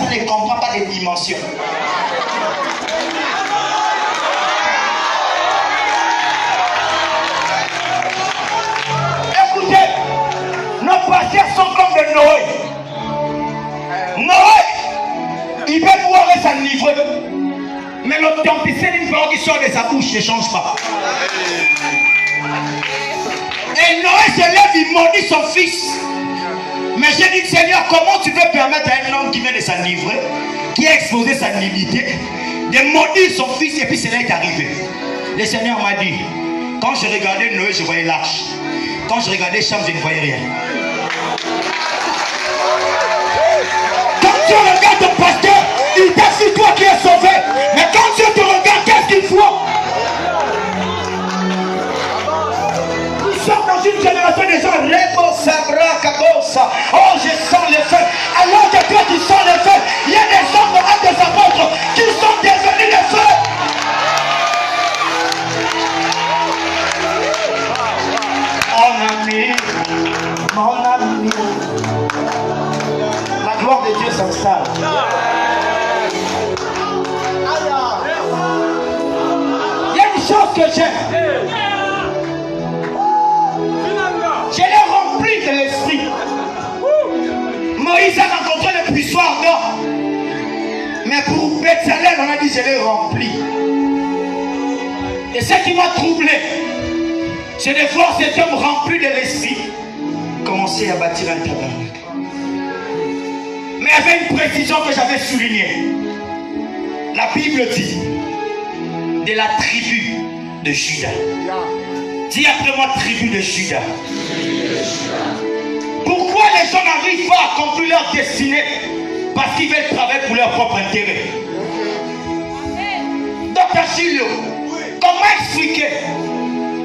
ça ne comprend pas les dimensions. Écoutez, nos pasteurs sont comme de Noé. Noé, il peut pouvoir s'enivrer. Mais l'authenticité d'une parole qui sort de sa bouche ne change pas. Et Noé se lève, il maudit son fils. Mais j'ai dit, Seigneur, comment tu peux permettre à un homme qui vient de s'enivrer, qui a exposé sa nudité, de maudire son fils et puis cela est arrivé. Le Seigneur m'a dit, quand je regardais Noé, je voyais l'arche. Quand je regardais Cham, je ne voyais rien. Quand tu regardes ton pasteur, il t'a fait toi qui es sauvé. Mais quand Dieu te regarde, qu'est-ce qu'il faut? Nous sommes dans une génération de gens. Oh, je sens le feu. Alors que toi tu sens le feu, il y a des hommes de des apôtres qui sont devenus le feu. Mon ami, la gloire de Dieu s'installe. Il y a une chose que j'aime. Je l'ai rempli de l'esprit. Moïse a rencontré le puissant ardent. Mais pour Bethsalel, on a dit je l'ai rempli. Et ce qui m'a troublé, c'est de voir cet homme rempli de l'esprit commencer à bâtir un tabernacle. Mais il y avait une précision que j'avais soulignée. La Bible dit de la tribu de Juda. Dis après moi, tribu de Juda. Pourquoi les gens n'arrivent pas à accomplir leur destinée? Parce qu'ils veulent travailler pour leur propre intérêt. Docteur Chilo, comment expliquer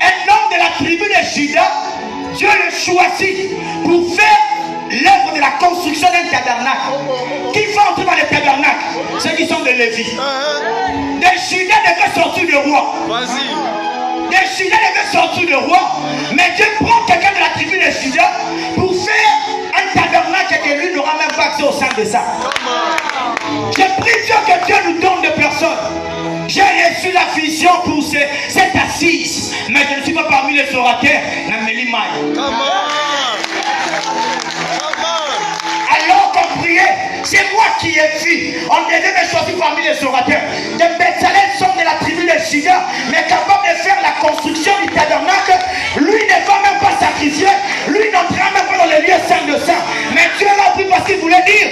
un homme de la tribu de Juda, Dieu le choisit pour faire l'œuvre de la construction d'un tabernacle? Qui va entrer dans le tabernacle? Ceux qui sont de Lévi. Des Juda devaient sortir le roi. Des Juda devaient sortir le roi. Mais Dieu prend quelqu'un de la tribu de Juda pour faire un tabernacle que lui n'aura même pas accès au sein de ça. Je prie Dieu que Dieu nous donne des personnes. J'ai reçu la vision pour cette assise. Mais je ne suis pas parmi les orateurs. Alors qu'on priait, c'est moi qui ai vu. On devait me choisir parmi les orateurs. De Bethsalel sont de la tribu de Juda, mais capable de faire la construction du tabernacle. Lui ne va même pas sacrifier. Lui n'entrera même pas dans les lieux saints de saints. Mais Dieu l'a pris parce qu'il voulait dire,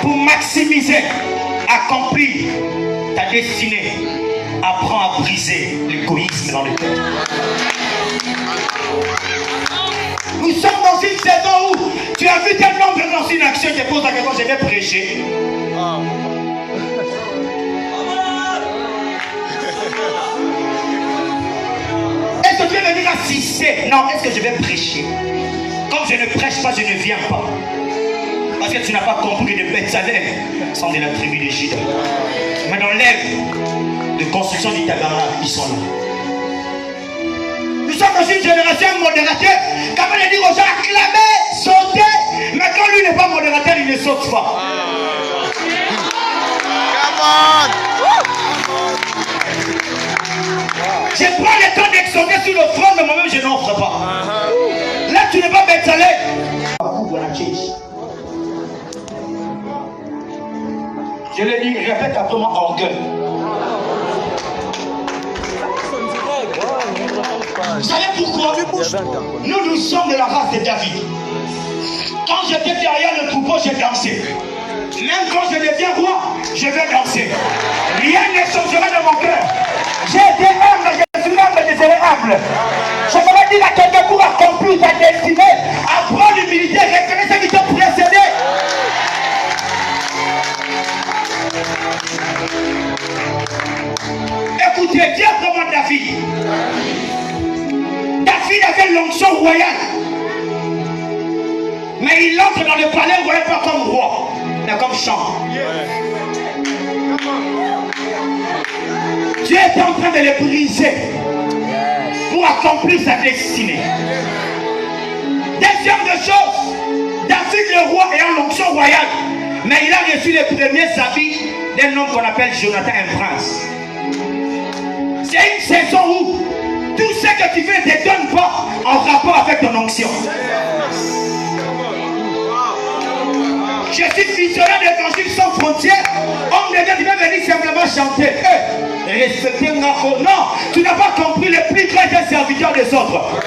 pour maximiser, accomplir ta destinée, apprends à briser l'égoïsme dans le cœur. Nous sommes dans une saison où tu as vu tel homme lancer une action, je te pose la question, je vais prêcher. Est-ce que tu veux venir assister? Non, est-ce que je vais prêcher? Comme je ne prêche pas, je ne viens pas. Parce que tu n'as pas compris que les Bethsalel sont de la tribu de Juda. Mais dans l'œuvre de construction du tabernacle, ils sont là. Nous sommes dans une génération modérateur. Quand on dit aux gens acclamer, sauter, mais quand lui n'est pas modérateur, il ne saute pas. Je prends le temps d'exaucer sur le front, mais moi-même je n'offre pas. Là, tu n'es pas Bethsalel. Je le dis, répète après moi, orgueil. Vous savez pourquoi? Nous sommes de la race de David. Quand j'étais derrière le troupeau, j'ai dansé. Même quand je deviens roi, je vais danser. Rien ne changera dans mon cœur. J'ai été humble, je suis humble, je serai humble. Je voudrais dire à quelqu'un pour accomplir ta destinée, apprends l'humilité, reconnais ceux qui t'ont précédé. Écoutez, Dieu comment David. David avait l'onction royale. Mais il entre dans le palais royal pas comme roi, mais comme chant. Dieu est en train de le briser pour accomplir sa destinée. Deuxième de chose, David le roi ayant l'onction royale Mais il a reçu les premiers habits d'un homme qu'on appelle Jonathan, un prince. C'est une saison où tout ce que tu veux ne te donne pas en rapport avec ton onction. Je suis visionnaire d'évangile sans frontières. On me dit, tu vas venir simplement chanter. Respecter Ngako. Non, tu n'as pas compris le plus grand des serviteurs des autres.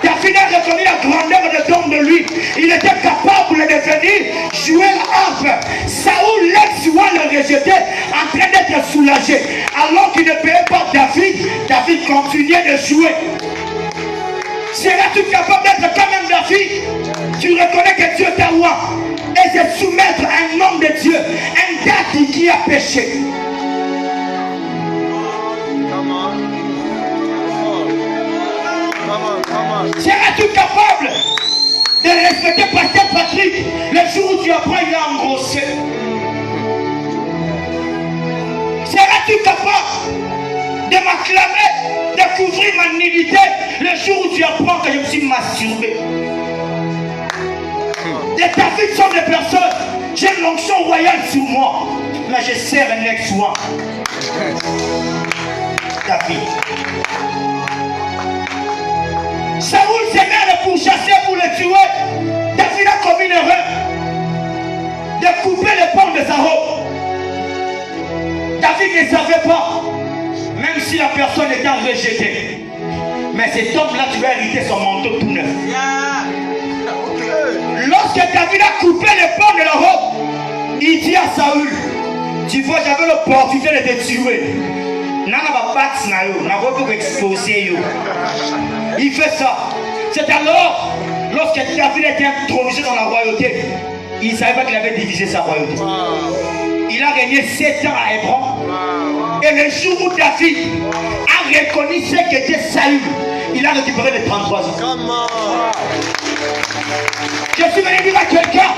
David a reconnu la grandeur de don de lui. Il était capable de venir jouer l'harpe. Saoul, l'ex-roi, le rejetait en train d'être soulagé. Alors qu'il ne payait pas David, David continuait de jouer. Seras-tu capable d'être comme un David? Tu reconnais que Dieu est roi et se soumettre à un homme de Dieu, un gars qui a péché. Seras-tu capable de respecter Pasteur Patrick le jour où tu apprends il a engrossé? Seras-tu capable de m'acclamer, de couvrir ma nudité le jour où tu apprends que je me suis masturbé? Les David sont des personnes, j'ai l'onction royale sur moi, mais je sers un ex-roi. David. Saoul s'est mis à le pourchasser pour le tuer. David a commis l'erreur de couper les pans de sa robe. David ne savait pas, même si la personne était rejetée. Mais cet homme-là, tu vas hériter son manteau tout neuf. Lorsque David a coupé les pans de la robe, il dit à Saoul, tu vois, j'avais l'opportunité de te tuer. Il fait ça. C'est alors, lorsque David était intronisé dans la royauté, il ne savait pas qu'il avait divisé sa royauté. Il a régné 7 ans à Hébron. Et le jour où David a reconnu ce qu'était Saül, il a récupéré les 33 ans. Je suis venu dire à quelqu'un,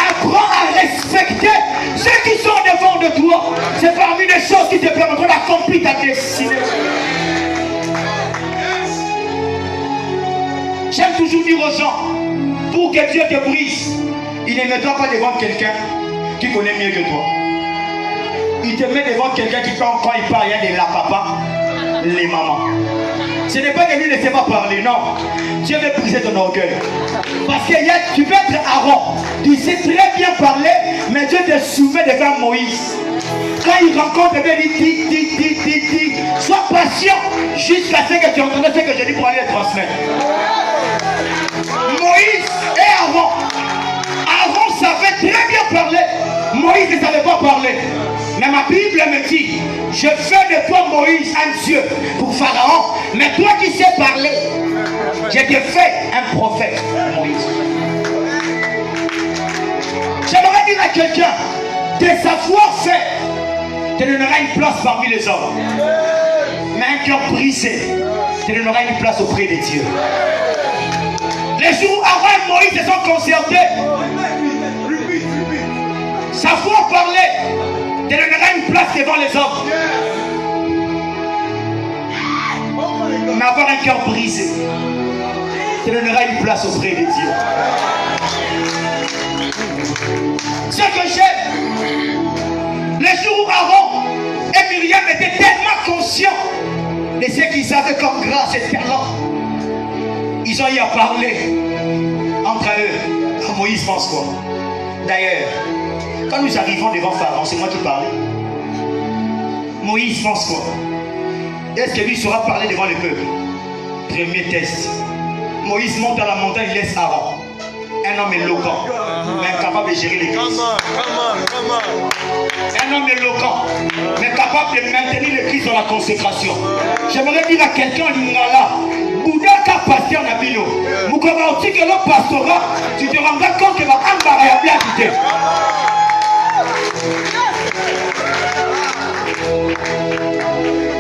apprends à respecter ceux qui sont devant de toi. C'est parmi les choses qui te permettront d'accomplir ta destinée. J'aime toujours dire aux gens, pour que Dieu te brise, il ne mettra pas devant quelqu'un qui connaît mieux que toi. Il te met devant quelqu'un qui, quand il parle, il y a des la papa, les mamans. Ce n'est pas que lui ne sait pas parler, non. Dieu veut briser ton orgueil. Parce que tu peux être Aaron, tu sais très bien parler, mais Dieu te soumet devant Moïse. Quand il rencontre, il dit, sois patient jusqu'à ce que tu entendes ce que je dis pour aller le transmettre. Moïse et Aaron. Aaron savait très bien parler, Moïse ne savait pas parler. Mais ma Bible me dit, je fais de toi Moïse un Dieu pour Pharaon, mais toi qui sais parler, je te fais un prophète, Moïse. J'aimerais dire à quelqu'un, de savoir-faire te donnera une place parmi les hommes. Mais un cœur brisé te donnera une place auprès de Dieu. Les jours où Aaron et Moïse se sont concertés, savoir parler te donnera une place devant les hommes. Mais avoir un cœur brisé te donnera une place auprès de Dieu. Ce que j'aime, les jours où Aaron et Myriam étaient tellement conscients de ce qu'ils avaient comme grâce et talent, ils ont eu à parler entre eux. Moïse pense quoi? D'ailleurs, quand nous arrivons devant Pharaon, c'est moi qui parle. Moïse pense quoi? Est-ce que lui saura parler devant le peuple? Premier test. Moïse monte à la montagne, il laisse Aaron. Un homme éloquent, mais incapable de gérer l'église. Un homme éloquent, mais capable de maintenir l'église dans la consécration. J'aimerais dire à quelqu'un, Lingala, Boudaka pasteur Nabino, Moukoma aussi que le pastorat, tu te rendras compte que va invariable à quitter.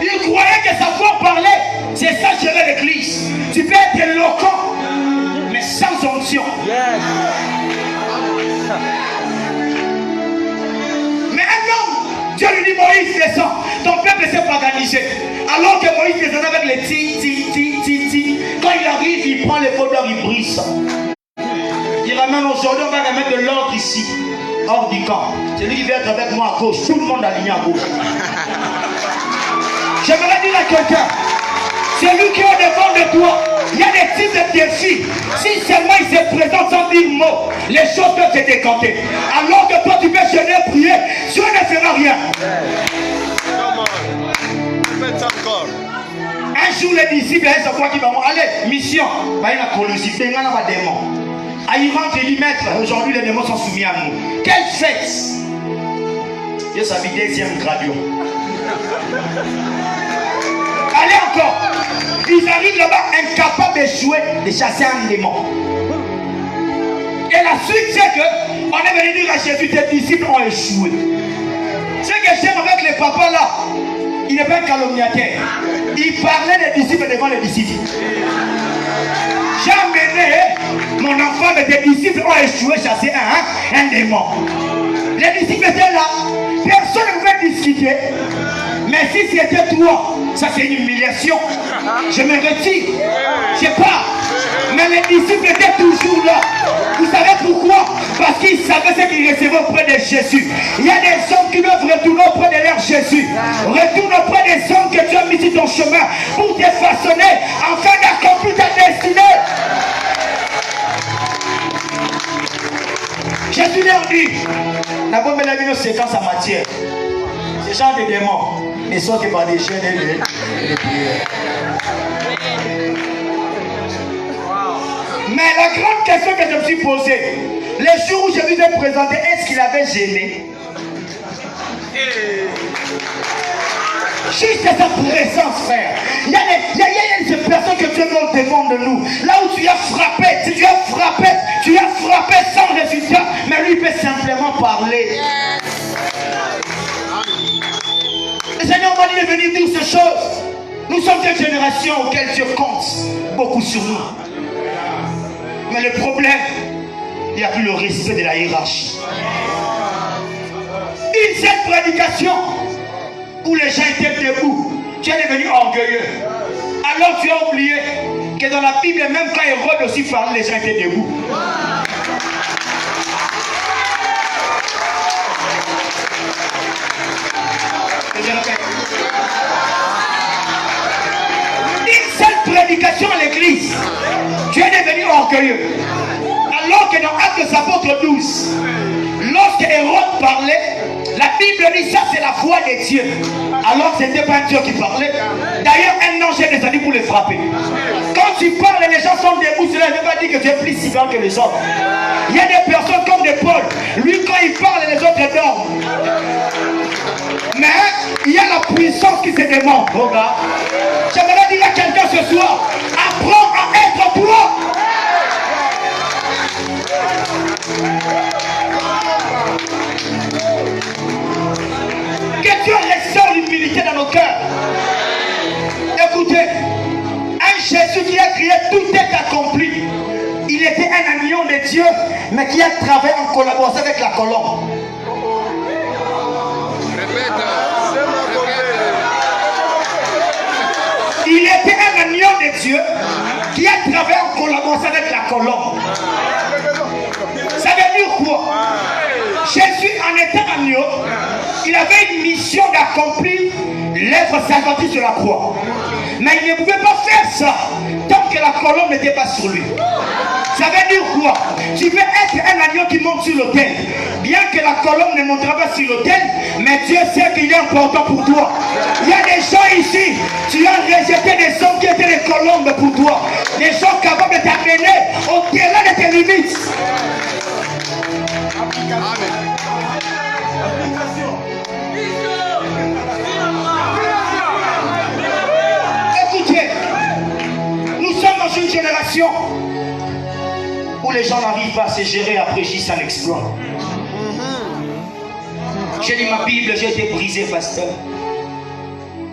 Il croyait que savoir parler, c'est ça gérer l'église. Tu peux être éloquent, mais sans onction. Mais un homme, Dieu lui dit, Moïse descend, ton peuple s'est organisé. Alors que Moïse descend avec les ti. Quand il arrive, il prend les fauteurs, il brise ça. Il ramène aujourd'hui, on va remettre de l'ordre ici. hors du camp. Celui qui veut être avec moi à gauche, tout le monde aligné à gauche. J'aimerais dire à quelqu'un, celui qui est au devant de toi, il y a des types de défis. Si seulement il se présente sans dire mot, les choses peuvent se décanter. Alors que toi tu peux jeûner, prier, Dieu ne fera rien. Un jour les disciples, ils sont quoi qui vont allez, mission, il y a la colossité, il y a un démon. Il rentre et dit, maître, aujourd'hui les démons sont soumis à nous. Quelle fête! Dieu s'habille deuxième gradation. Allez encore. Ils arrivent là-bas incapables d'échouer, de chasser un démon. Et la suite, c'est que on est venu dire à Jésus, tes disciples ont échoué. Ce que j'aime avec les papas là, il n'est pas un calomniateur. Il parlait des disciples devant les disciples. J'ai amené mon enfant, mais tes disciples ont échoué, chasser un démon. Les disciples étaient là, personne ne pouvait discuter. Mais si c'était toi, ça c'est une humiliation. Je me retire. Je sais pas. Mais les disciples étaient toujours là. Vous savez pourquoi? Parce qu'ils savaient ce qu'ils recevaient auprès de Jésus. Il y a des hommes qui doivent retourner auprès de leur Jésus. Retourne auprès des hommes que tu as mis sur ton chemin pour te façonner afin d'accomplir ta destinée. Jésus leur dit, la bombe de la vie, séquence en matière. Ce genre de démons ne sont que par des jeunes et des prières. Mais la grande question que je me suis posée, le jour où je lui ai présenté, est-ce qu'il avait gêné? Juste sa présence, frère. Il y a des personnes que Dieu nous demande de nous. Là où tu as frappé, tu as frappé sans résultat, mais lui peut simplement parler. Le Seigneur m'a dit de venir dire ces choses. Nous sommes une génération auquel Dieu compte beaucoup sur nous. Mais le problème, il n'y a plus le respect de la hiérarchie. Une seule prédication où les gens étaient debout, tu es devenu orgueilleux. Alors tu as oublié que dans la Bible, même quand Hérode aussi parlait, les gens étaient debout. Une seule prédication à l'église, tu es devenu orgueilleux. Alors que dans Actes des Apôtres 12, lorsque Hérode parlait, la Bible dit ça c'est la foi des dieux. Alors ce n'était pas un Dieu qui parlait. D'ailleurs un ange est descendu pour les frapper. Quand tu parles les gens sont debout, cela ne veut pas dire que tu es plus si grand que les autres. Il y a des personnes comme des Paul. Lui quand il parle les autres dorment. Mais il y a la puissance qui se demande. Regarde. J'aimerais dire à quelqu'un ce soir, apprends à être toi. Que Dieu restaure l'humilité dans nos cœurs. Écoutez, un Jésus qui a crié tout est accompli. Il était un agneau de Dieu, mais qui a travaillé en collaboration avec la colombe. Il était un agneau de Dieu qui a travaillé en collaboration avec la colombe. Ça veut dire quoi? Jésus en étant agneau, il avait une mission d'accomplir l'œuvre salvatrice de la croix. Mais il ne pouvait pas faire ça tant que la colombe n'était pas sur lui. Ça veut dire quoi? Tu veux être un agneau qui monte sur l'autel. Bien que la colombe ne montera pas sur l'autel, mais Dieu sait qu'il est important pour toi. Il y a des gens ici, tu as rejeté des hommes qui étaient des colombes pour toi. Des gens capables de t'amener au-delà de tes limites. Écoutez, nous sommes dans une génération où les gens n'arrivent pas à se gérer après juste un exploit. J'ai dit ma Bible, j'ai été brisé, pasteur.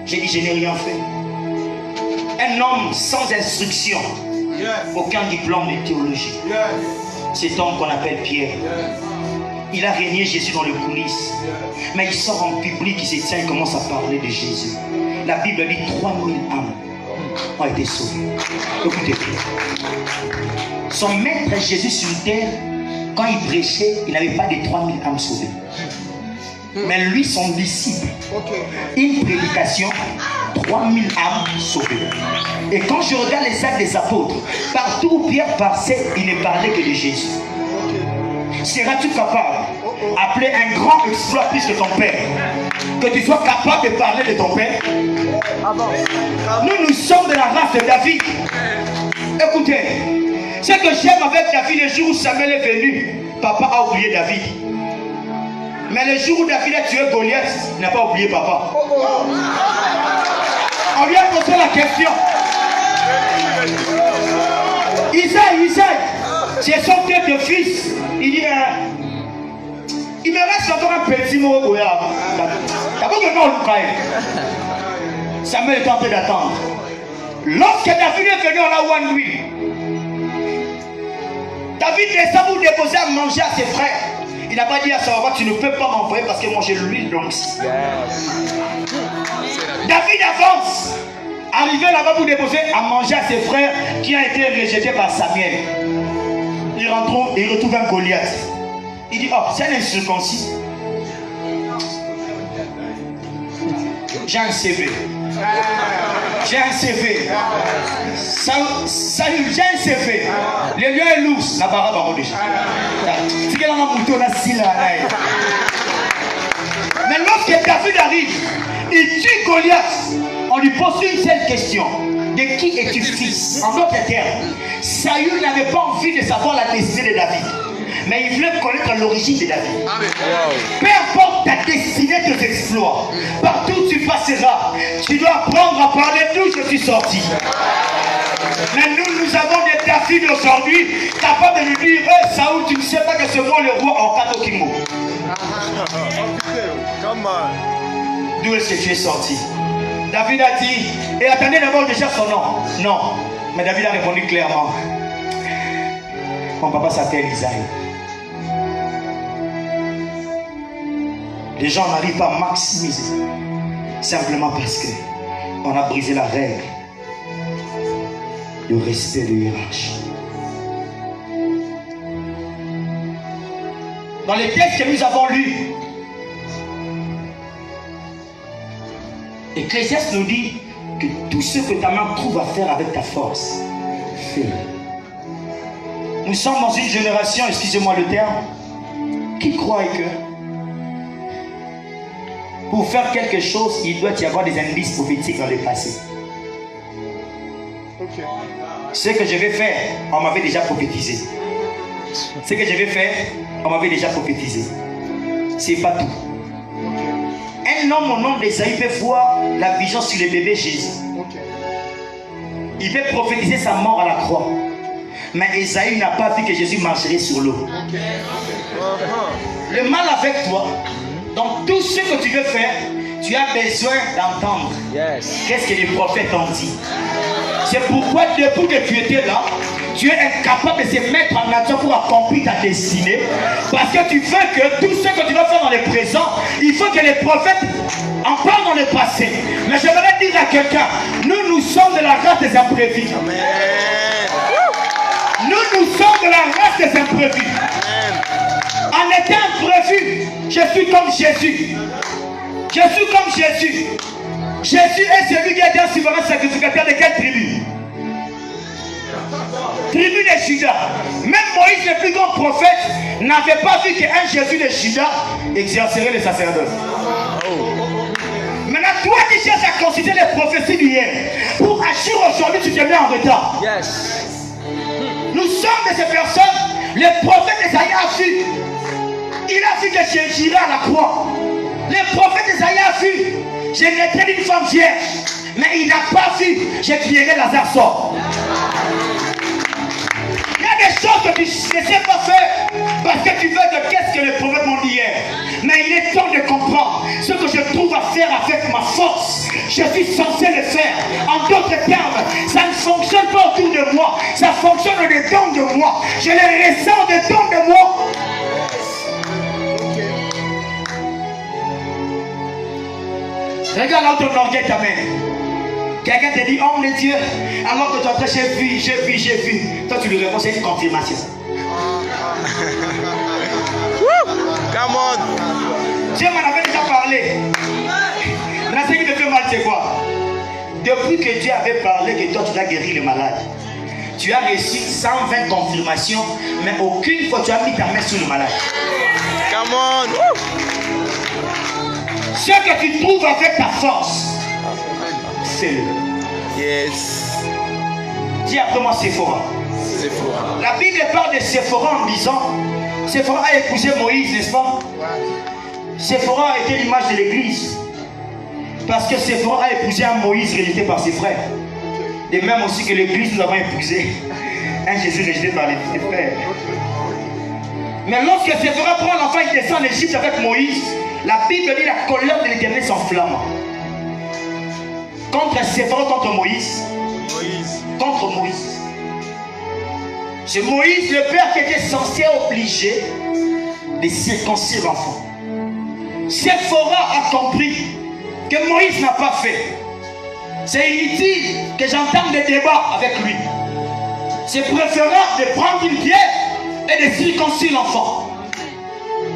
J'ai dit je n'ai rien fait. Un homme sans instruction, aucun diplôme de théologie. Cet homme qu'on appelle Pierre, il a régné Jésus dans les coulisses. Mais il sort en public, il se tient, il commence à parler de Jésus. La Bible dit 3000 âmes ont été sauvées. Écoutez, son maître Jésus sur terre quand il prêchait, il n'avait pas de 3000 âmes sauvées. Mais lui, son disciple, une prédication, 3000 âmes sauvées. Et quand je regarde les actes des apôtres, partout où Pierre passait, il ne parlait que de Jésus. Seras-tu capable d'appeler un grand exploit plus que ton père? Que tu sois capable de parler de ton père? Nous sommes de la race de David. Écoutez, ce que j'aime avec David, le jour où Samuel est venu, papa a oublié David. Mais le jour où David a tué Goliath, il n'a pas oublié papa. On lui a posé la question. Isaïe, c'est son tête de fils. Il dit, il me reste encore un petit mot. D'abord que non, Samuel est en train d'attendre. Lorsque David est venu, on l'a oublié lui. David descend pour déposer à manger à ses frères. Il n'a pas dit à sa maman, tu ne peux pas m'envoyer parce que moi j'ai l'huile donc. David avance. Arrivé là-bas pour déposer à manger à ses frères qui a été rejeté par Samuel. Il retrouve un Goliath. Il dit, oh, c'est un incirconcis. J'ai un CV. J'ai un CV. Salut, j'ai un CV. Le lieu est lourd. La barabe en déjà. C'est qu'elle a un mouton là, si là. Mais lorsque David arrive, il tue Goliath. On lui pose une seule question. De qui es-tu fils? En d'autres termes, Saül n'avait pas envie de savoir la destinée de David. Mais il voulait connaître l'origine de David. Peu importe ta destinée, tes exploits, partout où tu passeras, tu dois apprendre à parler d'où je suis sorti. Mais nous avons des David aujourd'hui capables de nous dire, Saül, tu ne sais pas que c'est moi le roi en Kato Kingo. D'où est-ce que tu es sorti? David a dit, et attendez d'abord déjà son nom. Non, mais David a répondu clairement. Mon papa s'appelle Isaïe. Les gens n'arrivent pas à maximiser simplement parce que on a brisé la règle de respect de hiérarchie. Dans les textes que nous avons lus, Ecclésiaste nous dit que tout ce que ta main trouve à faire avec ta force, fais-le. Nous sommes dans une génération, excusez-moi le terme, qui croit que pour faire quelque chose, il doit y avoir des indices prophétiques dans le passé. Ce que je vais faire, on m'avait déjà prophétisé. Ce que je vais faire, on m'avait déjà prophétisé. C'est pas tout. Un homme au nom d'Esaïe peut voir la vision sur le bébé Jésus. Il peut prophétiser sa mort à la croix. Mais Esaïe n'a pas vu que Jésus marcherait sur l'eau. Le mal avec toi, dans tout ce que tu veux faire, tu as besoin d'entendre. Qu'est-ce que les prophètes ont dit? C'est pourquoi depuis que tu étais là, tu es incapable de se mettre en action pour accomplir ta destinée. Parce que tu veux que tout ce que tu dois faire dans le présent, il faut que les prophètes en parlent dans le passé. Mais j'aimerais dire à quelqu'un, nous sommes de la race des imprévus. Nous sommes de la race des imprévus. En étant imprévu, je suis comme Jésus. Je suis comme Jésus. Jésus est celui qui a été un souverain sacrificateur de quelle tribu? Tribu de Juda. Même Moïse, le plus grand prophète, n'avait pas vu qu'un Jésus de Juda exercerait le sacerdoce. Maintenant, toi qui cherches à considérer les prophéties d'hier, pour agir aujourd'hui, tu te mets en retard. Nous sommes de ces personnes, le prophète Esaïe a vu. Il a vu que j'irai à la croix. Le prophète Esaïe a vu. Je naîtrai d'une femme vierge. Mais il n'a pas vu. Je crierai Lazare sort. Il y a des choses que tu ne sais pas faire. Parce que tu veux que qu'est-ce que les prophètes m'ont dit hier. Mais il est temps de comprendre. Ce que je trouve à faire avec ma force, je suis censé le faire. En d'autres termes, ça ne fonctionne pas autour de moi. Ça fonctionne dedans de moi. Je le ressens dedans de moi. Regarde là où ton orgueil t'amène. Quelqu'un te dit, homme de Dieu, alors que tu as fait, j'ai vu. Toi tu lui réponds, c'est une confirmation. Come on. Dieu m'en avait déjà parlé. Là, ce qui me fait mal, c'est quoi? Depuis que Dieu avait parlé que toi, tu dois guérir les malades, tu as reçu 120 confirmations, mais aucune fois tu as mis ta main sur le malade. Come on. Ce que tu trouves avec ta force, fais-le. Yes. Dis après moi Séphora. Séphora. La Bible parle de Séphora en disant, Séphora a épousé Moïse, n'est-ce pas? Séphora était l'image de l'église. Parce que Séphora a épousé un Moïse rejeté par ses frères. De même aussi que l'église, nous avons épousé un Jésus rejeté par les frères. Mais lorsque Séphora prend l'enfant, il descend en Égypte avec Moïse, la Bible dit la colère de l'Éternel s'enflamme. Contre Séphora, contre Moïse. Contre Moïse. C'est Moïse, le père, qui était censé obliger de circoncire l'enfant. Séphora a compris que Moïse n'a pas fait. C'est inutile que j'entende des débats avec lui. C'est préférable de prendre une pierre et de circoncire l'enfant.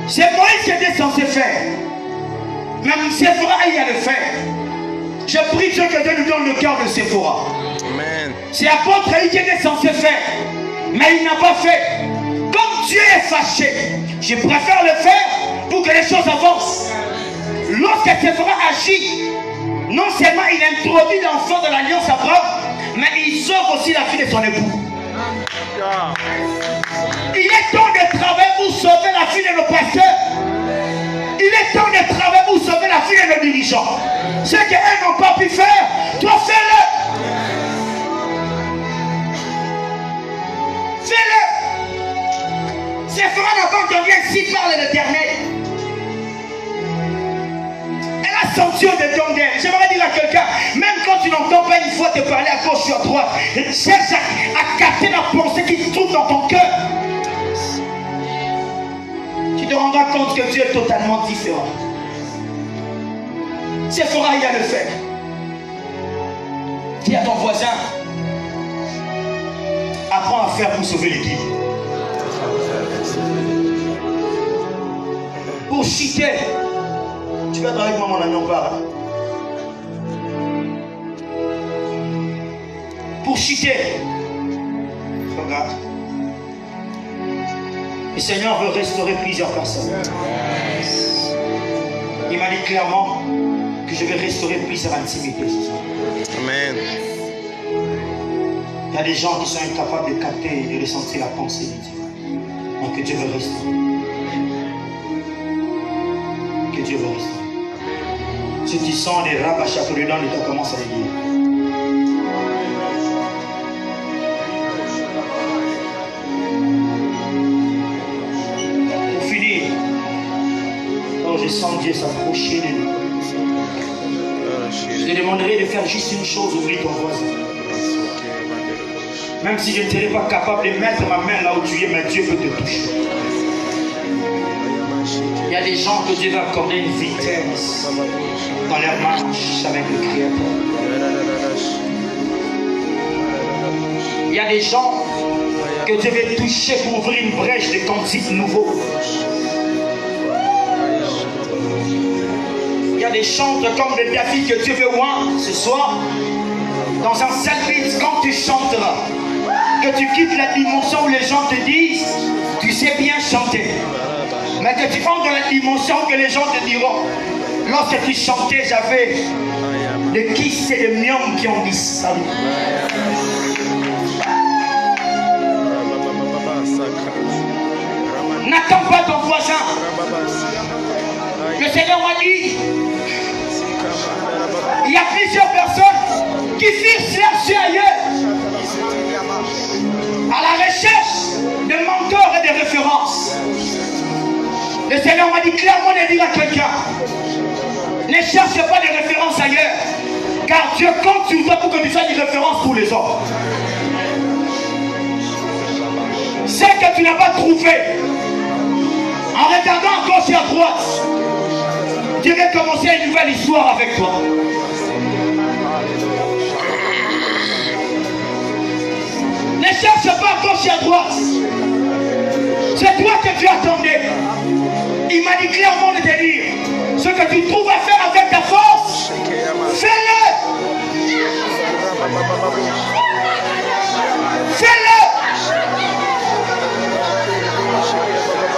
C'est Moïse qui était censé faire. Même Séphora a eu à le faire. Je prie Dieu que Dieu nous donne le cœur de Séphora. Amen. C'est l'apôtre Élie qui était censé faire, mais il n'a pas fait. Comme Dieu est fâché, je préfère le faire pour que les choses avancent. Lorsque Séphora agit, non seulement il introduit l'enfant de l'alliance Abraham, mais il sauve aussi la fille de son époux. Il est temps de travailler pour sauver la fille de nos pasteurs. Il est temps de travailler pour sauver la fille de nos dirigeants. Ce qu'elles n'ont pas pu faire, toi fais-le. Fais-le. Séphora n'a pas entendu ainsi parler l'Éternel. Elle a senti au-dedans d'elle. J'aimerais dire à quelqu'un, même quand tu n'entends pas une fois te parler à gauche ou à droite, cherche à capter la pensée qui se trouve dans ton cœur. Tu te rendras compte que Dieu est totalement différent. Séphora, il y a le faire. Dis à ton voisin, apprends à faire pour sauver l'équipe. Pour chuter, tu vas travailler avec moi, mon ami, on part. Pour chuter, regarde. Le Seigneur veut restaurer plusieurs personnes. Il m'a dit clairement que je vais restaurer plusieurs intimités. Amen. Il y a des gens qui sont incapables de capter et de ressentir la pensée de Dieu. Donc que Dieu veut restaurer. Que Dieu veut restaurer. Si tu sens des rabats chapeaux dedans, le temps commence à les dire. Pour finir, quand je sens Dieu s'approcher de nous, je te demanderai de faire juste une chose, oublie ton voisin. Même si je ne serais pas capable de mettre ma main là où tu es, mais Dieu peut te toucher. Il y a des gens que Dieu va accorder une vitesse dans leur marche avec le Créateur. Il y a des gens que Dieu veut toucher pour ouvrir une brèche de cantiques nouveaux. Il y a des chantres comme de David que Dieu veut voir ce soir. Dans un seul beat, quand tu chanteras, que tu quittes la dimension où les gens te disent tu sais bien chanter, mais que tu entres dans la dimension que les gens te diront lorsque tu chantais, j'avais le kiss et le miam qui ont disparu. N'attends pas ton voisin. Le Seigneur m'a dit, il y a plusieurs personnes qui fixent leurs yeux ailleurs, à la recherche de mentors et de références. Le Seigneur m'a dit clairement de dire à quelqu'un, ne cherche pas de références ailleurs, car Dieu compte sur toi pour que tu sois une référence pour les autres. Ce que tu n'as pas trouvé, en regardant à gauche et à droite, Dieu va commencer une nouvelle histoire avec toi. Ne cherche pas à gauche et à droite. C'est toi que Dieu attendait. Il m'a dit clairement de te dire, ce que tu trouves à faire avec ta force, fais-le. Fais-le.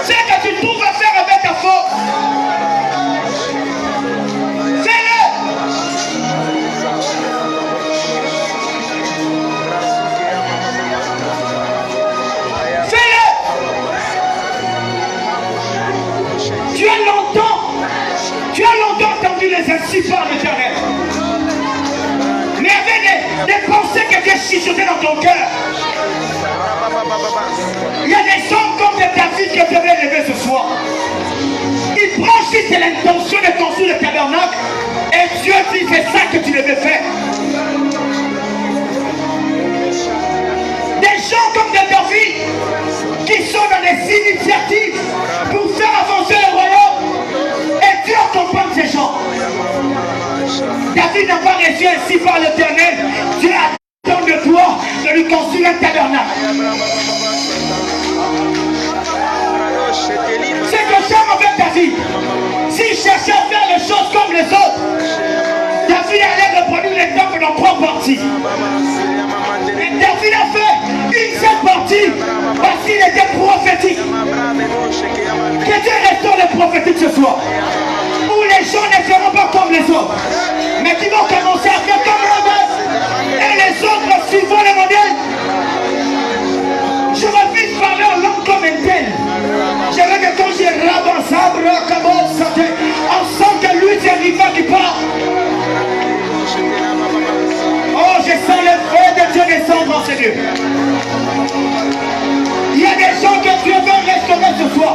Ce que tu trouves à faire avec ta force, fais-le. Fais-le. Tu as longtemps entendu les ainsi par l'Éternel. Mais avec des pensées que Dieu chuchotait dans ton cœur. Il y a des hommes comme de David que je vais lever ce soir. Il prend juste l'intention de construire le tabernacle. Et Dieu dit, c'est ça que tu devais faire. Des gens comme de David qui sont dans des initiatives pour faire avancer le royaume. Et Dieu accompagne ces gens. David n'a pas reçu ainsi par l'Éternel. Dieu attend de toi de lui construire un tabernacle. C'est que j'aime avec David. S'il cherchait à faire les choses comme les autres, David allait reproduire les temples dans 3 parties. Et David a fait une seule partie parce qu'il était prophétique. Que Dieu restaure les prophétiques ce soir. Où les gens ne feront pas comme les autres, mais qui vont commencer à faire comme eux-mêmes. Et les autres suivant le modèle. Je refuse de parler en langue comme un tel. Je veux que quand j'ai rabassable, on sent que lui c'est vivant qui parle. Oh, je sens le feu de Dieu descendre dans ces lieux. Il y a des gens que Dieu veut restaurer ce soir.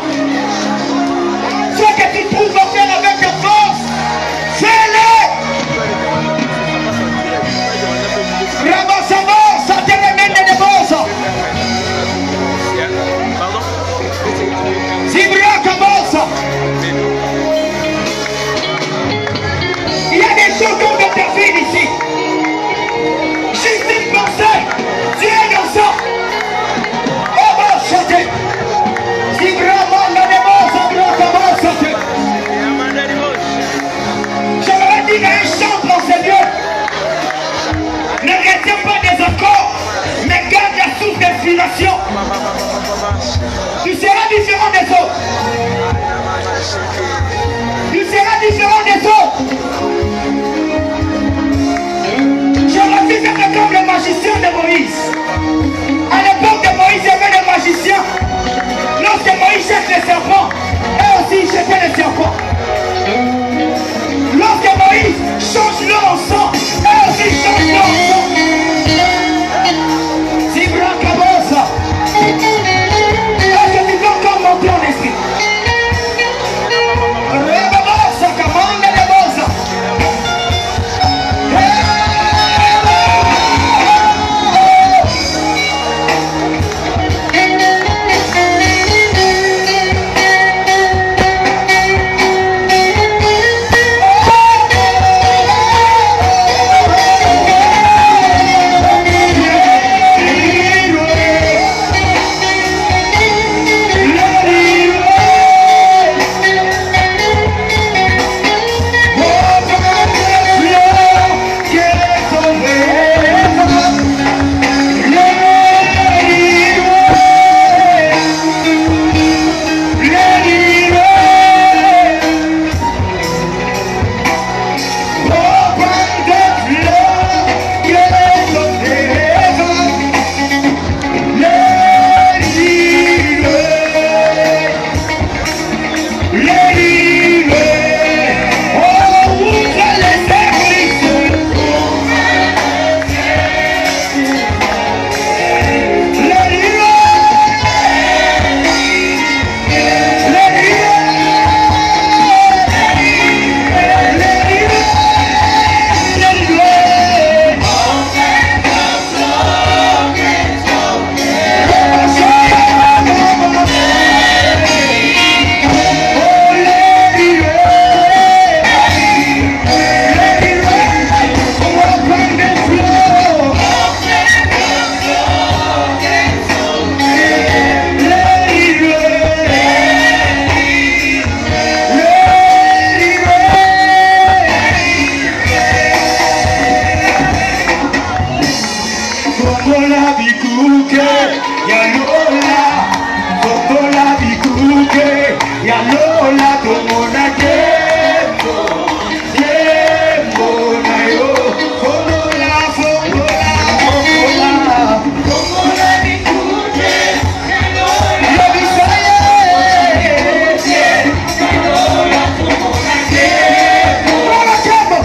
Ce que tu trouves à faire avec ta force, fais-le. Rabassable, ça te remène des bosses. Zibra Kabosa. Il y a des gens comme de David ici. Juste une pensée. Dieu est dans ça. Oh bon, chantez. Zibra Manda de Bosa, Zibra Kabosa. J'aimerais dire un chant dans ces lieux. Ne retiens pas des accords, mais garde la source d'inspiration. Tu seras différent des autres. Tu seras différent des autres. Je refuse d'être comme le magicien de Moïse. À l'époque de Moïse, il y avait des magiciens. Lorsque Moïse jette les serpents, eux aussi ils jetaient les serpents. Lorsque Moïse change l'eau en sang, eux aussi ils changent l'eau en sang. Zibra Kabosa. Est-ce que tu veux encore monter en esprit? Rebabosa, Kamanda de Bosa. Yalola, Fokola Bikuke, Yalola, Tomona Tembo, Tembo Nayo, Fokola, Fokola, Fokola, Fokola Bikuke, Yabisaya, Yalola, Tomona Tembo, Tomona Tembo,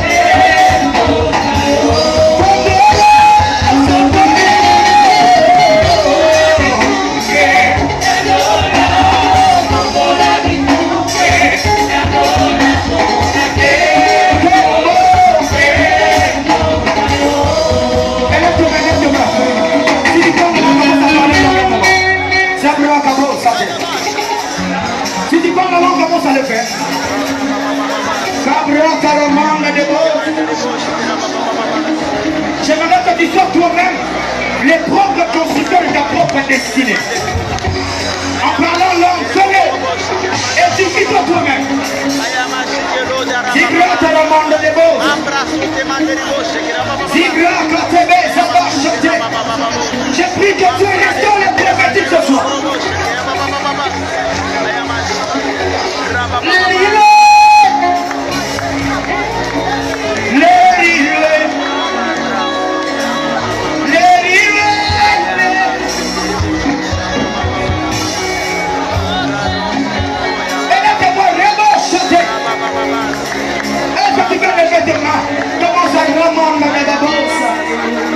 si tu parles la langue, comment ça le fait? J'aimerais que tu sois toi-même l'épreuve de construction de ta propre destinée. En parlant langue, solo, édifie-toi toi-même. Zigla te le monde de beau. Zigla quand tu es ça va chanter. J'ai pris que tu es resté les prophétiques ce soir. Commence à grand monde de babosa.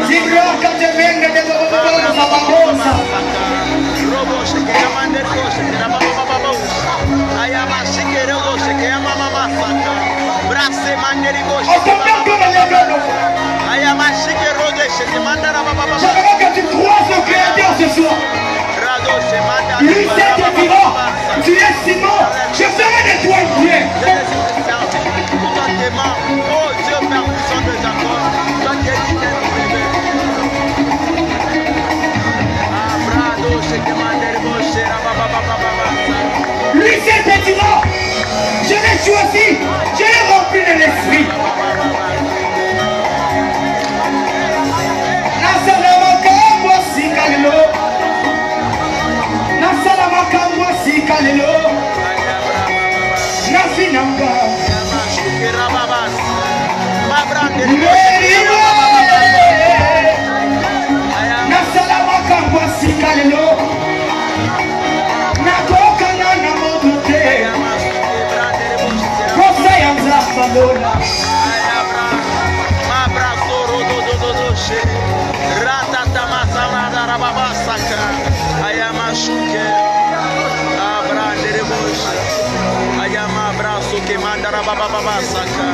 Zigla quand tu viens de babosa. J'aimerais que tu croises le Créateur ce soir. Lui c'est te dira, tu es Simon, je ferai de toi une pierre. Oh Dieu Père puissant de Jacob, toi qui es lui c'est te dira, je l'ai choisi, je l'ai rempli de l'esprit. Kalelo, Nafinanga, Nasalama Kambwasi Kalelo, Nakokana Namote, Kosa Yanza Falola, Ratatama Samada Rababasaka, Ayamashuke. Ayama braço que manda rabababa saca.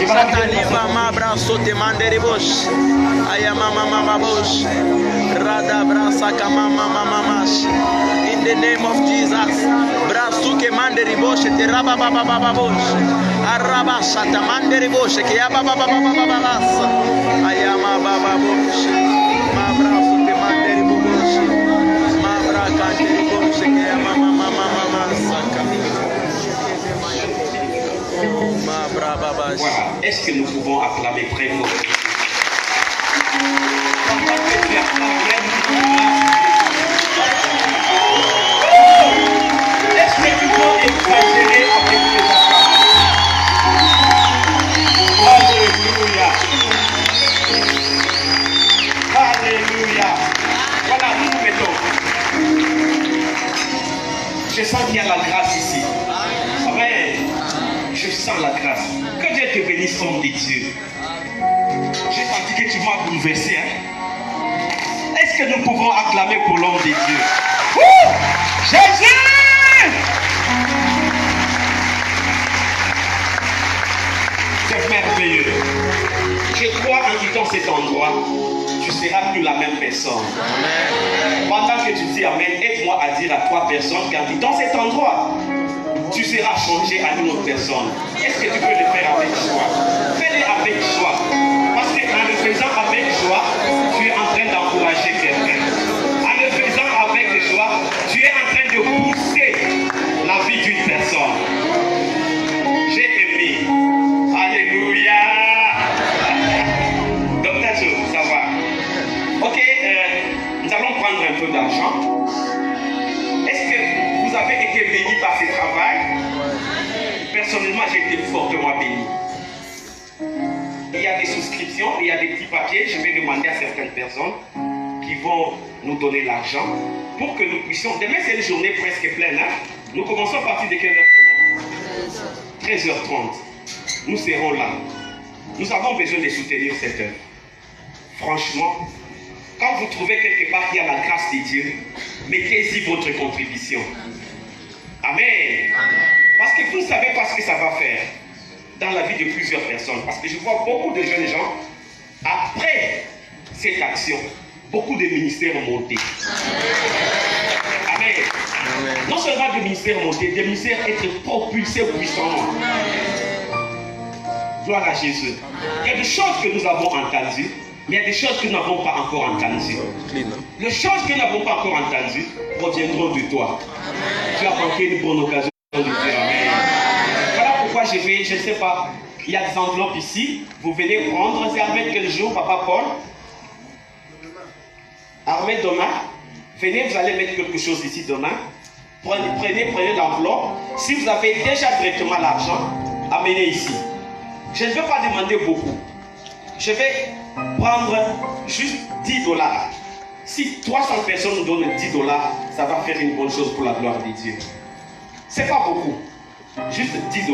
Sataniba ma braço te manda ribosh. Ayama mama bosh. Rada braça mama mama. In the name of Jesus. Braço que manda ribosh te rabababa bosh. Araba sata manda ribosh que abababa bosh. Ayama baba bosh. Ma braço te manda ribosh. Ma braca te ribosh que mama mama saca. Voilà. Est-ce que nous pouvons acclamer très fort? Est-ce que tu peux exagérer avec tes acclamations? Alléluia. Alléluia. Voilà, nous nous mettons. Je sens qu'il y a la grâce ici. Amen. Je sens la grâce. Que Dieu te bénisse, homme de Dieu. J'ai senti que tu m'as bouleversé. Hein? Est-ce que nous pouvons acclamer pour l'homme de Dieu? Ouh! Jésus! C'est merveilleux. Je crois en quittant cet endroit, tu ne seras plus la même personne. Amen. Pendant que tu dis Amen, aide-moi à dire à 3 personnes qu'en quittant cet endroit, tu seras changé à une autre personne. Est-ce que tu peux le faire avec joie? Fais-le avec joie. Parce qu'en le faisant avec joie, tu es en train d'encourager quelqu'un. En le faisant avec joie, tu es en train de pousser la vie d'une personne. J'ai aimé. Alléluia. Docteur Jo, ça va? Ok, nous allons prendre un peu d'argent. avez été bénis par ce travail, personnellement, j'ai été fortement béni. Il y a des souscriptions, il y a des petits papiers. Je vais demander à certaines personnes qui vont nous donner l'argent pour que nous puissions... Demain, c'est une journée presque pleine. Hein? Nous commençons à partir de quelle heure demain? 13h30. Nous serons là. Nous avons besoin de soutenir cette œuvre. Franchement, quand vous trouvez quelque part qu'il y a la grâce de Dieu, mettez-y votre contribution. Amen. Parce que vous ne savez pas ce que ça va faire dans la vie de plusieurs personnes. Parce que je vois beaucoup de jeunes gens, après cette action, beaucoup de ministères ont monté. Amen. Amen. Non seulement des ministères montés, des ministères étaient propulsés puissamment. Gloire à Jésus. Il y a des choses que nous avons entendues, mais il y a des choses que nous n'avons pas encore entendues. Les choses que nous n'avons pas encore entendues proviendront de toi. Tu as manqué une bonne occasion de dire Amen. Voilà pourquoi je ne sais pas, il y a des enveloppes ici, vous venez prendre, c'est avec quel jour, Papa Paul? Armée demain, venez, vous allez mettre quelque chose ici demain. Prenez l'enveloppe. Si vous avez déjà directement l'argent, amenez ici. Je ne vais pas demander beaucoup. Je vais prendre juste $10. Si 300 personnes nous donnent $10, ça va faire une bonne chose pour la gloire de Dieu. C'est pas beaucoup. Juste $10.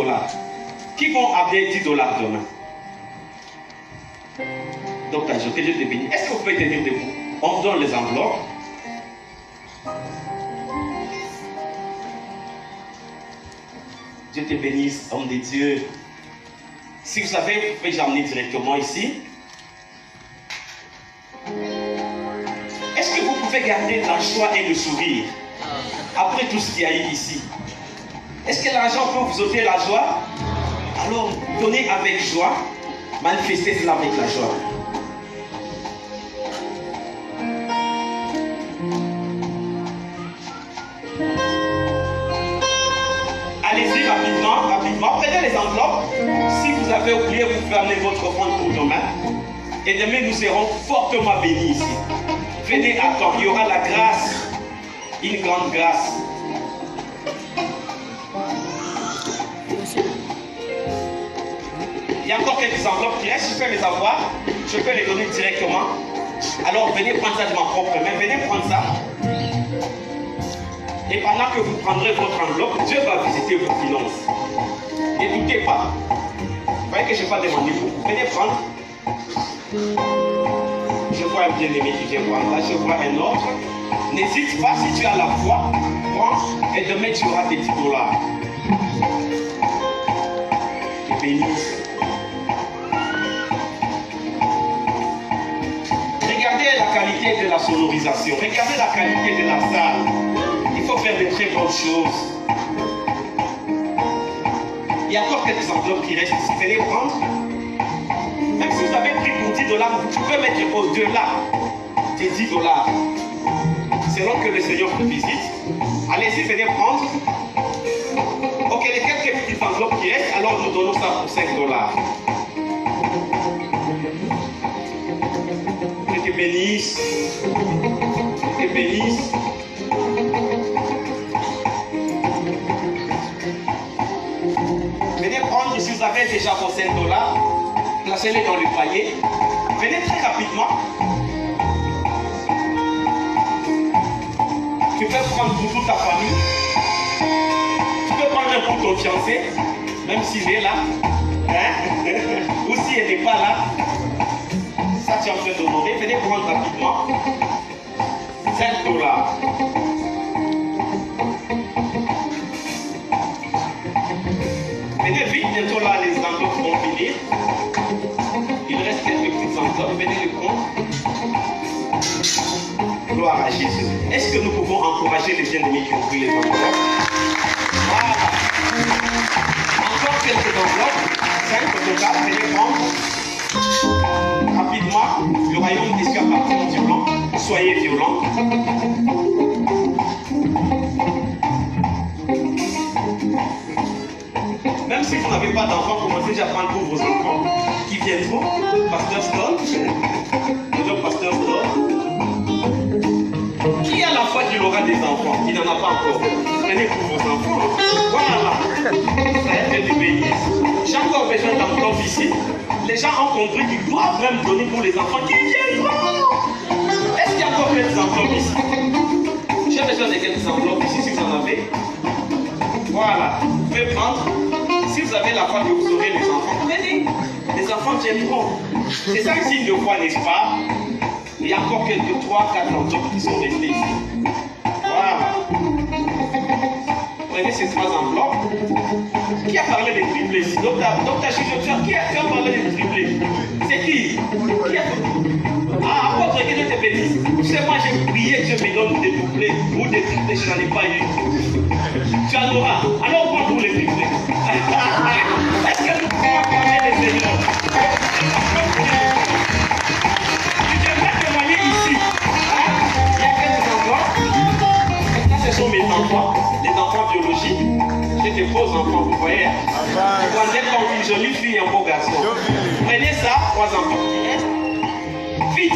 Qui vont amener $10 demain? Donc, que Dieu te bénisse. Est-ce que vous pouvez tenir debout? On donne les enveloppes. Dieu te bénisse, homme de Dieu. Si vous savez, vous pouvez l'amener directement ici. Est-ce que vous pouvez garder la joie et le sourire après tout ce qu'il y a eu ici? Est-ce que l'argent peut vous ôter la joie? Alors, donnez avec joie, manifestez cela avec la joie. Allez-y rapidement, prenez les enveloppes. Si vous avez oublié, vous pouvez amener votre offrande pour demain. Et demain, nous serons fortement bénis ici. Venez à temps, il y aura la grâce, une grande grâce. Il y a encore quelques enveloppes qui restent, je peux les avoir, je peux les donner directement. Alors venez prendre ça de ma propre main, venez prendre ça. Et pendant que vous prendrez votre enveloppe, Dieu va visiter vos finances. Ne doutez pas. Vous voyez que je n'ai pas demandé beaucoup. Venez prendre. Je vois un bien-aimé qui vient prendre là, je vois un autre. N'hésite pas, si tu as la foi, prends et demain tu auras tes $10. Tu bénisse. Regardez la qualité de la sonorisation, regardez la qualité de la salle. Il faut faire de très bonnes choses. Il y a encore quelques enveloppes qui restent ici. Venez prendre. Même si vous avez pris pour $10, vous pouvez mettre au-delà des $10. Selon que le Seigneur vous visite. Allez-y, venez prendre. Ok, les quelques petites enveloppes qui restent, alors nous donnons ça pour $5. Que te bénisse. Que te bénisse. Venez prendre, si vous avez déjà vos $5, placez-les dans le panier. Venez très rapidement. Tu peux prendre pour toute ta famille. Tu peux prendre un pour ton fiancé, même s'il est là. Hein? Ou si elle n'est pas là. Ça, tu es en train d'honorer. Venez prendre rapidement. $5. Venez vite, bientôt là, les enveloppes vont finir. Il reste quelques petites enveloppes. Venez les prendre. Gloire à Jésus. Est-ce que nous pouvons encourager les bien-aimés qui ont pris les enveloppes? Voilà. Encore quelques enveloppes. 5 au total. Venez prendre. Rapidement, le royaume des cieux appartient aux violents. Soyez violents. Même si vous n'avez pas d'enfants, commencez déjà à prendre pour vos enfants qui viendront. Pasteur Stone. Bonjour, Pasteur Stone. Qui a la foi qu'il aura des enfants? Qui n'en a pas encore? prenez pour vos enfants. Voilà. Dieu te bénisse. J'ai encore besoin d'enveloppes ici. Les gens ont compris qu'ils doivent même donner pour les enfants qui viendront. Est-ce qu'il y a encore quelques enveloppes ici? J'ai besoin de quelques enveloppes ici si vous en avez. Voilà. Vous pouvez prendre. Si vous avez la foi que vous aurez les enfants, prenez. Les enfants viendront. C'est ça le signe de foi, n'est-ce pas? Il y a encore quelques 3-4 enveloppes qui sont restées ici. Voilà. Prenez ces 3 enveloppes. Qui a parlé des triplés ici? Docteur Chichoteur, qui a parlé des triplés? C'est qui? Qui a Ah, apôtre, que Dieu te bénisse. Tu sais, moi j'ai prié, Dieu me donne des triplés ou des triplés, je n'en ai pas eu. Tu en auras. Alors on prend pour les triplés. Est-ce que nous pouvons acclamer les seigneurs? Tu devrais témoigner ici. Il y a quelques enfants. Ça, ce sont mes enfants, les enfants biologiques. J'ai des faux enfants, vous voyez. Vous êtes comme une jolie fille et un beau garçon. Prenez ça, 3 enfants. Vite.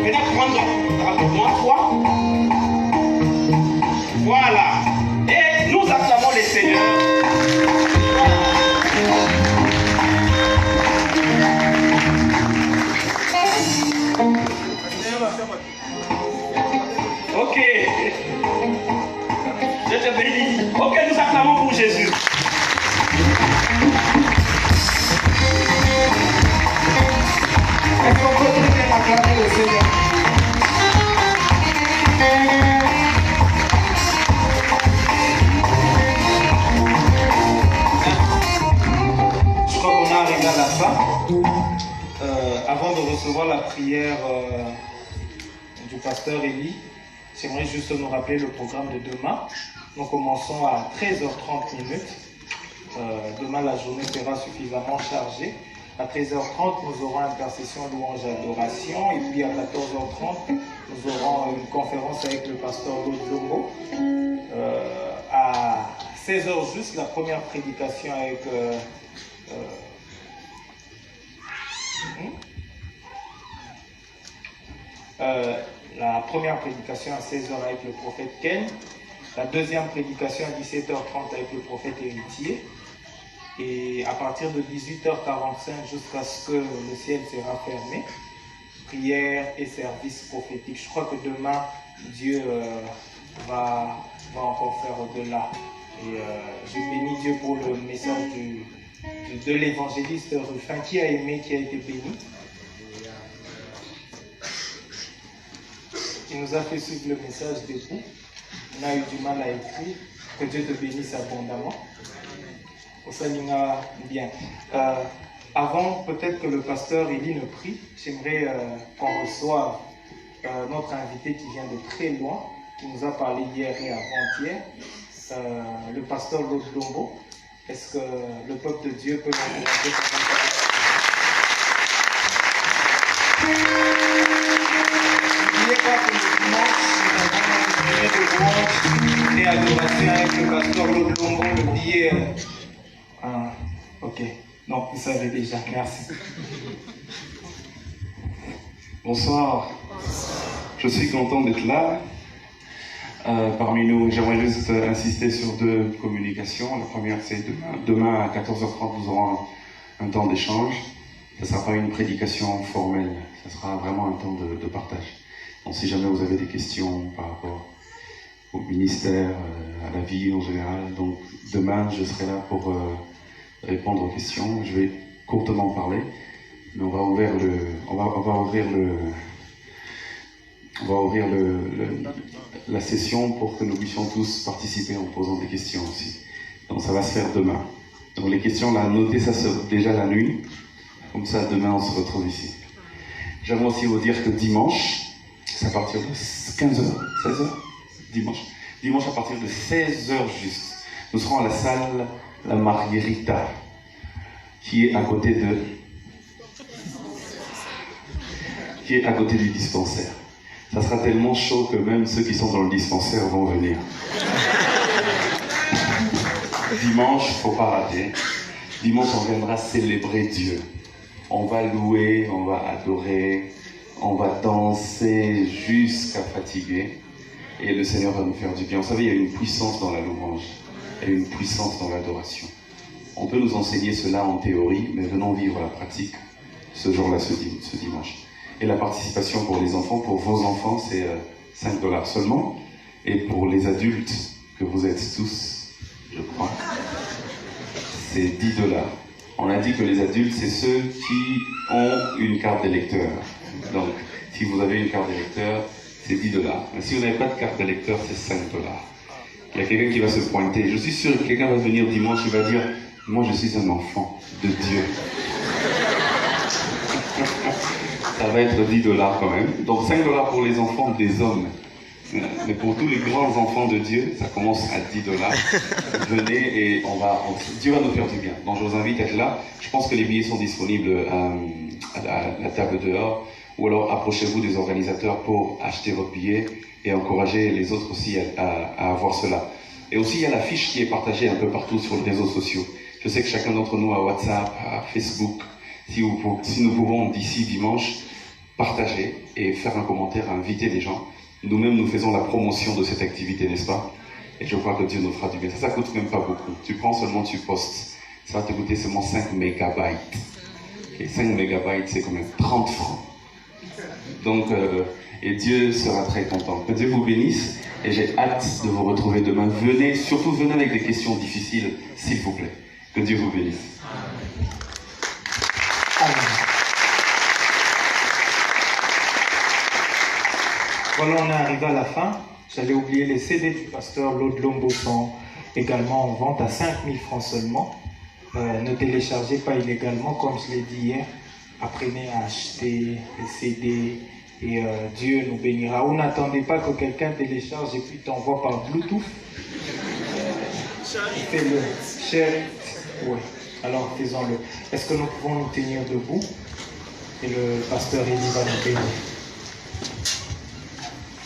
Venez prendre rapidement 3. Voilà. Et nous acclamons les seigneurs. Ok. Je te bénis. Ok, nous acclamons pour Jésus. Est-ce qu'on peut très bien acclamer le Seigneur? Je crois qu'on a arrivé à la fin. Avant de recevoir la prière du pasteur Élie, j'aimerais juste nous rappeler le programme de demain. Nous commençons à 13h30 minutes. Demain, la journée sera suffisamment chargée. À 13h30, nous aurons intercession, louange, adoration. Et puis à 14h30, nous aurons une conférence avec le pasteur Lodlongo. À 16h juste, la première prédication avec... la première prédication à 16h avec le prophète Ken, la deuxième prédication à 17h30 avec le prophète Héritier, et à partir de 18h45 jusqu'à ce que le ciel sera fermé, prière et service prophétique. Je crois que demain, Dieu va encore faire au-delà. Et je bénis Dieu pour le message de l'évangéliste Rufin qui a aimé, qui a été béni. Qui nous a fait suivre le message debout. On a eu du mal à écrire. Que Dieu te bénisse abondamment. Au Salina, bien. Avant, peut-être que le pasteur Élie ne prie, j'aimerais qu'on reçoive notre invité qui vient de très loin, qui nous a parlé hier et avant-hier, le pasteur Lodlongo. Est-ce que le peuple de Dieu peut l'encourager par N'oubliez pas que le dimanche, nous avons un billet de louange et adoration avec le pasteur Lodlongo, le billet. Ok, donc vous savez déjà, merci. Bonsoir, je suis content d'être là. Parmi nous, j'aimerais juste insister sur 2 communications. La première, c'est demain à 14h30, nous aurons un temps d'échange. Ce ne sera pas une prédication formelle, ce sera vraiment un temps de partage. Donc si jamais vous avez des questions par rapport au ministère, à la vie en général, donc demain je serai là pour répondre aux questions. Je vais courtement parler, mais on va ouvrir la session pour que nous puissions tous participer en posant des questions aussi. Donc ça va se faire demain. Donc les questions, là, notez ça déjà la nuit. Comme ça, demain, on se retrouve ici. J'aimerais aussi vous dire que dimanche, c'est à partir de 15h, 16h, dimanche à partir de 16h juste, nous serons à la salle La Margherita, qui est à côté du dispensaire. Ça sera tellement chaud que même ceux qui sont dans le dispensaire vont venir. Dimanche, il ne faut pas rater. Dimanche, on viendra célébrer Dieu. On va louer, on va adorer, on va danser jusqu'à fatiguer. Et le Seigneur va nous faire du bien. Vous savez, il y a une puissance dans la louange. Il y a une puissance dans l'adoration. On peut nous enseigner cela en théorie, mais venons vivre la pratique ce jour-là, ce dimanche. Et la participation pour les enfants, pour vos enfants, c'est 5 $ seulement. Et pour les adultes, que vous êtes tous, je crois, c'est 10 $. On a dit que les adultes, c'est ceux qui ont une carte d'électeur. Donc, si vous avez une carte d'électeur, c'est 10 $. Mais si vous n'avez pas de carte d'électeur, c'est 5 $. Il y a quelqu'un qui va se pointer. Je suis sûr que quelqu'un va venir dimanche, il va dire, moi je suis un enfant de Dieu. Ça va être 10 $ quand même. Donc 5 $ pour les enfants des hommes. Mais pour tous les grands enfants de Dieu, ça commence à 10 $. Venez et Dieu va nous faire du bien. Donc je vous invite à être là. Je pense que les billets sont disponibles à la table dehors. Ou alors approchez-vous des organisateurs pour acheter votre billet et encourager les autres aussi à avoir cela. Et aussi, il y a l'affiche qui est partagée un peu partout sur les réseaux sociaux. Je sais que chacun d'entre nous a WhatsApp, a Facebook. Si nous pouvons d'ici dimanche partager et faire un commentaire, inviter les gens. Nous-mêmes, nous faisons la promotion de cette activité, n'est-ce pas? Et je crois que Dieu nous fera du bien. Ça coûte même pas beaucoup. Tu prends seulement, tu postes. Ça va te coûter seulement 5 mégabytes. Et 5 mégabytes, c'est quand même 30 francs. Donc, et Dieu sera très content. Que Dieu vous bénisse. Et j'ai hâte de vous retrouver demain. Venez, surtout venez avec des questions difficiles, s'il vous plaît. Que Dieu vous bénisse. Amen. Voilà, on est arrivé à la fin. J'avais oublié les CD du pasteur Lord Lombo sont également en vente à 5 000 francs seulement. Ne téléchargez pas illégalement, comme je l'ai dit hier. Apprenez à acheter les CD et Dieu nous bénira. Ou n'attendez pas que quelqu'un télécharge et puis t'envoie par Bluetooth. Fais-le. Share. Oui. Alors faisons-le. Est-ce que nous pouvons nous tenir debout? Et le pasteur Elie va nous bénir.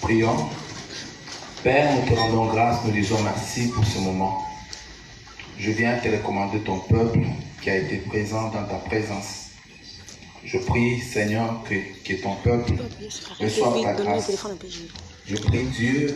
Prions. Père, nous te rendons grâce, nous disons merci pour ce moment. Je viens te recommander ton peuple qui a été présent dans ta présence. Je prie, Seigneur, que ton peuple reçoive ta grâce. Je prie, Dieu,